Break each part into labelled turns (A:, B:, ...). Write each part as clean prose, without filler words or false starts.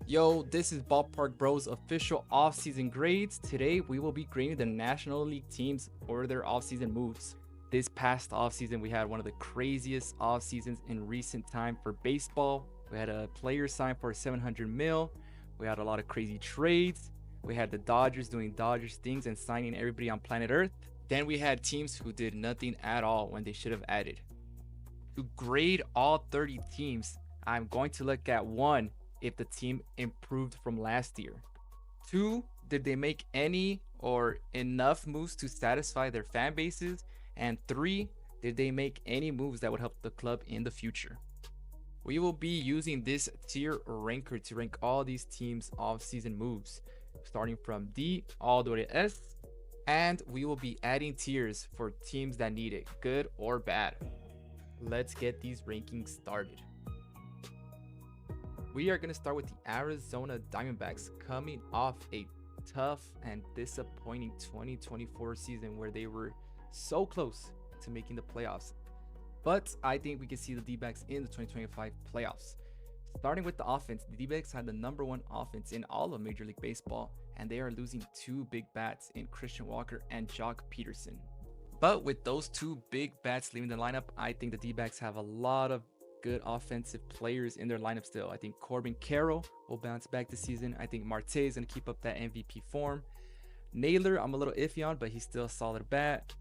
A: Yo, this is Ballpark Bros official offseason grades. Today we will be grading the National League teams for their offseason moves. This past offseason, we had one of the craziest offseasons in recent time for baseball. We had a player sign for 700 mil. We had a lot of crazy trades. We had the Dodgers doing Dodgers things and signing everybody on planet Earth. Then we had teams who did nothing at all when they should have added. To grade all 30 teams, I'm going to look at one, if the team improved from last year. Two, did they make any or enough moves to satisfy their fan bases? And three, did they make any moves that would help the club in the future? We will be using this tier ranker to rank all these teams' off-season moves, starting from D all the way to S, and we will be adding tiers for teams that need it, good or bad. Let's get these rankings started. We are going to start with the Arizona Diamondbacks, coming off a tough and disappointing 2024 season where they were so close to making the playoffs. But I think we can see the D-backs in the 2025 playoffs. Starting with the offense, the D-backs had the number one offense in all of Major League Baseball, and they are losing two big bats in Christian Walker and Jock Peterson. But with those two big bats leaving the lineup, I think the D-backs have a lot of good offensive players in their lineup still. I think Corbin Carroll will bounce back this season. I think Marte is going to keep up that MVP form. Naylor, I'm a little iffy on, but he's still a solid bat.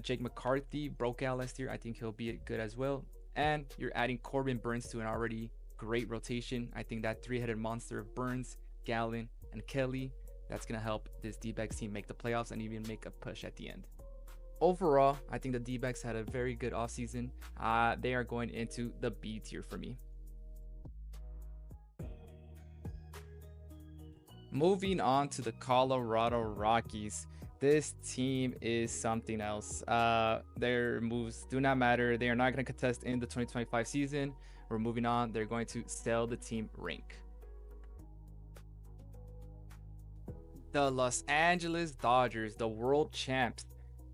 A: Jake McCarthy broke out last year. I think he'll be good as well. And you're adding Corbin Burns to an already great rotation. I think that three-headed monster of Burns, Gallen, and Kelly, that's going to help this D-backs team make the playoffs and even make a push at the end. Overall, I think the D-backs had a very good offseason. They are going into the B tier for me. Moving on to the Colorado Rockies. This team is something else. Their moves do not matter. They are not going to contest in the 2025 season. We're moving on. They're going to sell the team rank. The Los Angeles Dodgers, the world champs.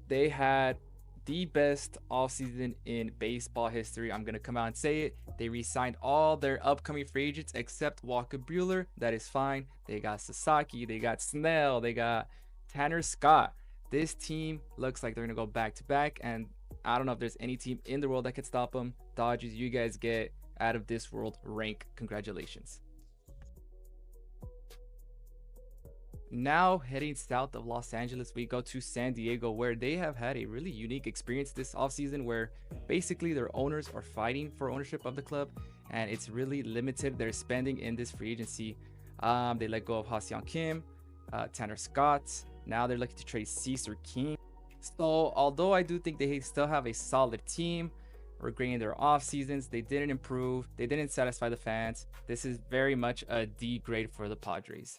A: They had the best offseason in baseball history. I'm going to come out and say it. They re-signed all their upcoming free agents except Walker Buehler. That is fine. They got Sasaki. They got Snell. They got Tanner Scott. This team looks like they're going to go back-to-back. And I don't know if there's any team in the world that could stop them. Dodgers, you guys get out of this world rank. Congratulations. Now heading south of Los Angeles, we go to San Diego, where they have had a really unique experience this offseason where basically their owners are fighting for ownership of the club, and it's really limited their spending in this free agency. They let go of Ha-Seong Kim, Tanner Scott. Now they're looking to trade Cesar King. So although I do think they still have a solid team, regarding their off seasons, they didn't improve. They didn't satisfy the fans. This is very much a D grade for the Padres.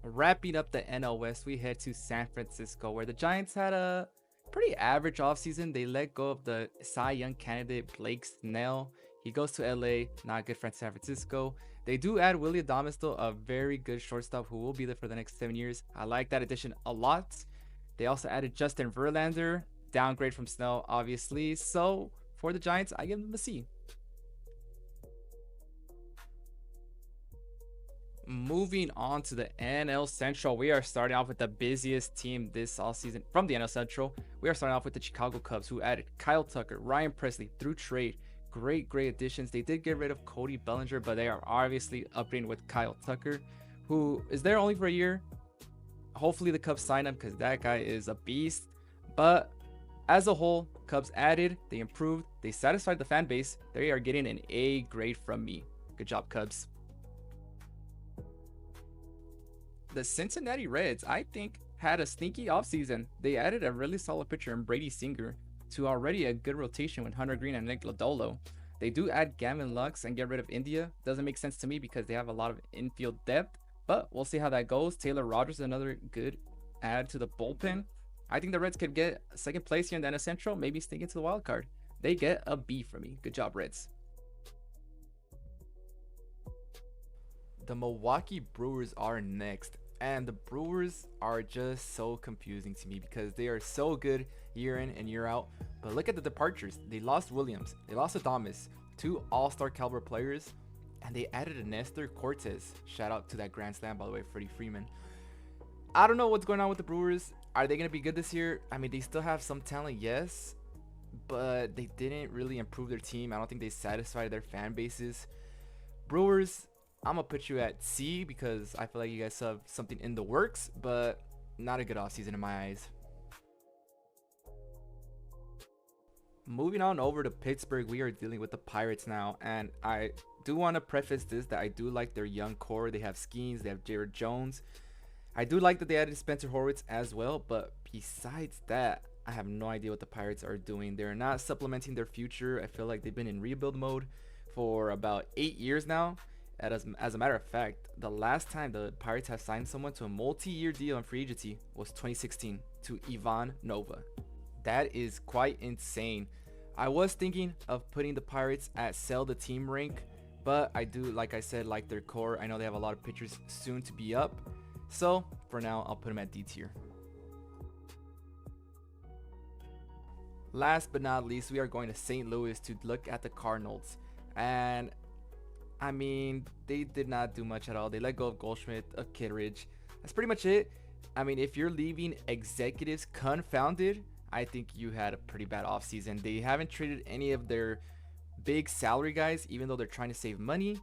A: Wrapping up the NL West, we head to San Francisco, where the Giants had a pretty average offseason. They let go of the Cy Young candidate Blake Snell. He goes to LA, not good for San Francisco. They do add Willie Adames, though, a very good shortstop who will be there for the next 7 years. I like that addition a lot. They also added Justin Verlander, downgrade from Snell, obviously. So for the Giants, I give them a C. Moving on to the NL Central, we are starting off with the busiest team this all season from the NL Central. We are starting off with the Chicago Cubs, who added Kyle Tucker, Ryan Presley through trade. Great additions. They did get rid of Cody Bellinger, but they are obviously upgrading with Kyle Tucker, who is there only for a year. Hopefully the Cubs sign him because that guy is a beast. But as a whole, Cubs added, they improved, they satisfied the fan base. They are getting an A grade from me. Good job, Cubs. The Cincinnati Reds, I think, had a sneaky offseason. They added a really solid pitcher in Brady Singer to already a good rotation with Hunter Green and Nick Lodolo. They do add Gavin Lux and get rid of India. Doesn't make sense to me because they have a lot of infield depth, but we'll see how that goes. Taylor Rogers is another good add to the bullpen. I think the Reds could get second place here in the NL Central, maybe sneak into the wild card. They get a B from me. Good job, Reds. The Milwaukee Brewers are next. And the Brewers are just so confusing to me because they are so good year in and year out. But look at the departures. They lost Williams. They lost Adames. Two all-star caliber players. And they added a Nestor Cortez. Shout out to that grand slam, by the way, Freddie Freeman. I don't know what's going on with the Brewers. Are they going to be good this year? I mean, they still have some talent, yes, but they didn't really improve their team. I don't think they satisfied their fan bases. Brewers, I'm going to put you at C because I feel like you guys have something in the works, but not a good offseason in my eyes. Moving on over to Pittsburgh, we are dealing with the Pirates now, and I do want to preface this that I do like their young core. They have Skeens, they have Jared Jones. I do like that they added Spencer Horwitz as well, but besides that, I have no idea what the Pirates are doing. They're not supplementing their future. I feel like they've been in rebuild mode for about 8 years now. As a matter of fact, the last time the Pirates have signed someone to a multi-year deal on free agency was 2016 to Ivan Nova. That is quite insane. I was thinking of putting the Pirates at sell the team rank, but I do, like I said, like their core. I know they have a lot of pitchers soon to be up. So for now, I'll put them at D tier. Last but not least, we are going to St. Louis to look at the Cardinals. And I mean, they did not do much at all. They let go of Goldschmidt, of Kittredge. That's pretty much it. I mean, if you're leaving executives confounded, I think you had a pretty bad offseason. They haven't traded any of their big salary guys, even though they're trying to save money.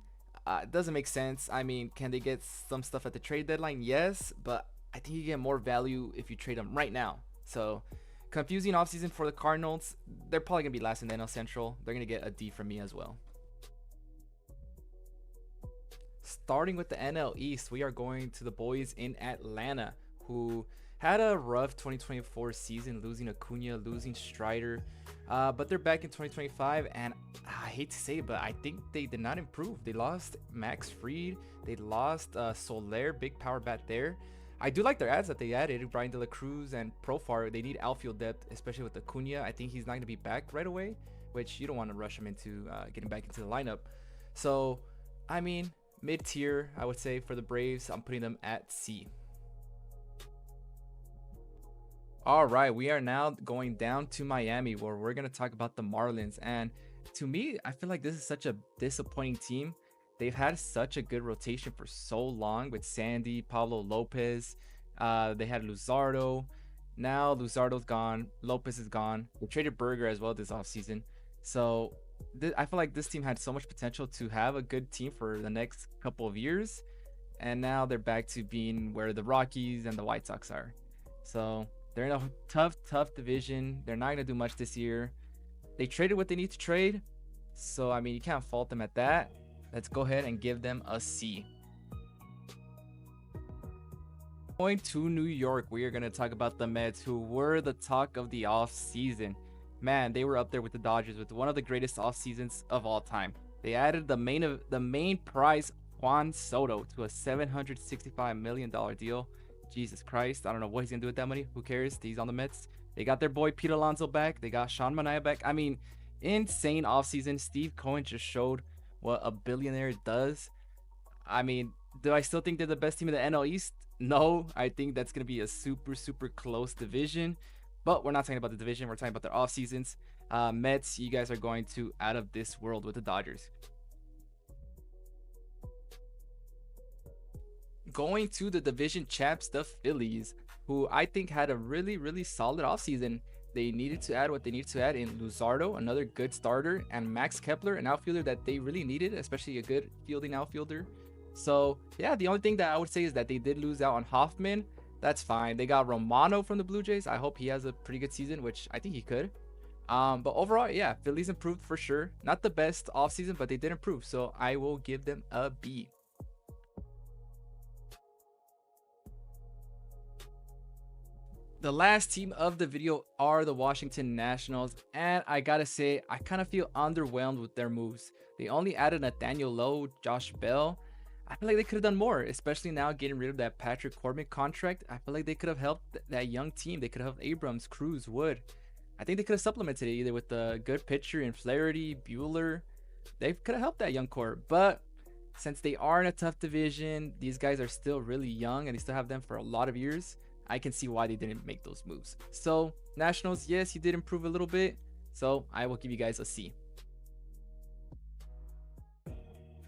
A: It doesn't make sense. I mean, can they get some stuff at the trade deadline? Yes, but I think you get more value if you trade them right now. So, confusing offseason for the Cardinals. They're probably going to be last in the NL Central. They're going to get a D from me as well. Starting with the NL East, we are going to the boys in Atlanta, who had a rough 2024 season, losing Acuna, losing Strider, but they're back in 2025, and I hate to say it, but I think they did not improve. They lost Max Fried, they lost Soler, big power bat there. I do like their ads that they added, Brian De La Cruz and Profar. They need outfield depth, especially with Acuna. I think he's not going to be back right away, which you don't want to rush him into getting back into the lineup. So, I mean, mid-tier, I would say, for the Braves. I'm putting them at C. All right, we are now going down to Miami, where we're going to talk about the Marlins. And to me, I feel like this is such a disappointing team. They've had such a good rotation for so long with Sandy, Pablo Lopez. They had Luzardo. Now Luzardo's gone. Lopez is gone. They traded Berger as well this offseason. So I feel like this team had so much potential to have a good team for the next couple of years. And now they're back to being where the Rockies and the White Sox are. So they're in a tough division. They're not going to do much this year. They traded what they need to trade. So, I mean, you can't fault them at that. Let's go ahead and give them a C. Going to New York, we are going to talk about the Mets, who were the talk of the offseason. Man, they were up there with the Dodgers with one of the greatest off seasons of all time. They added the main prize, Juan Soto, to a $765 million deal. Jesus Christ, I don't know what he's gonna do with that money. Who cares? He's on the Mets. They got their boy Pete Alonso back. They got Sean Manaea back. I mean, insane offseason. Steve Cohen just showed what a billionaire does. I mean, do I still think they're the best team in the NL East? No, I think that's gonna be a super close division. But we're not talking about the division. We're talking about their off seasons. Mets, you guys are going to out of this world with the Dodgers. Going to the division champs, the Phillies, who I think had a really solid offseason. They needed to add what they needed to add in Luzardo, another good starter, and Max Kepler, an outfielder that they really needed, especially a good fielding outfielder. So yeah, the only thing that I would say is that they did lose out on Hoffman. That's fine. They got Romano from the Blue Jays. I hope he has a pretty good season, which I think he could. But overall, yeah, Phillies improved for sure. Not the best offseason, but they did improve. So I will give them a B. The last team of the video are the Washington Nationals, and I gotta say, I kind of feel underwhelmed with their moves. They only added Nathaniel Lowe, Josh Bell. I feel like they could have done more, especially now getting rid of that Patrick Corbin contract. I feel like they could have helped that young team. They could have helped Abrams, Cruz, Wood. I think they could have supplemented it either with a good pitcher in Flaherty, Bueller. They could have helped that young core, but since they are in a tough division, these guys are still really young and they still have them for a lot of years. I can see why they didn't make those moves. So Nationals, yes, you did improve a little bit. So I will give you guys a C.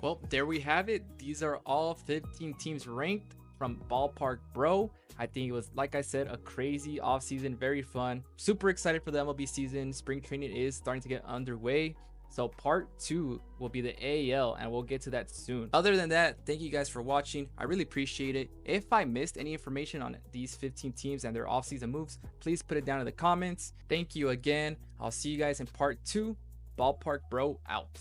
A: Well, there we have it. These are all 15 teams ranked from Ballpark Bro. I think it was, like I said, a crazy offseason, very fun. Super excited for the MLB season. Spring training is starting to get underway. So part 2 will be the AL, and we'll get to that soon. Other than that, thank you guys for watching. I really appreciate it. If I missed any information on these 15 teams and their offseason moves, please put it down in the comments. Thank you again. I'll see you guys in part 2. Ballpark Bro out.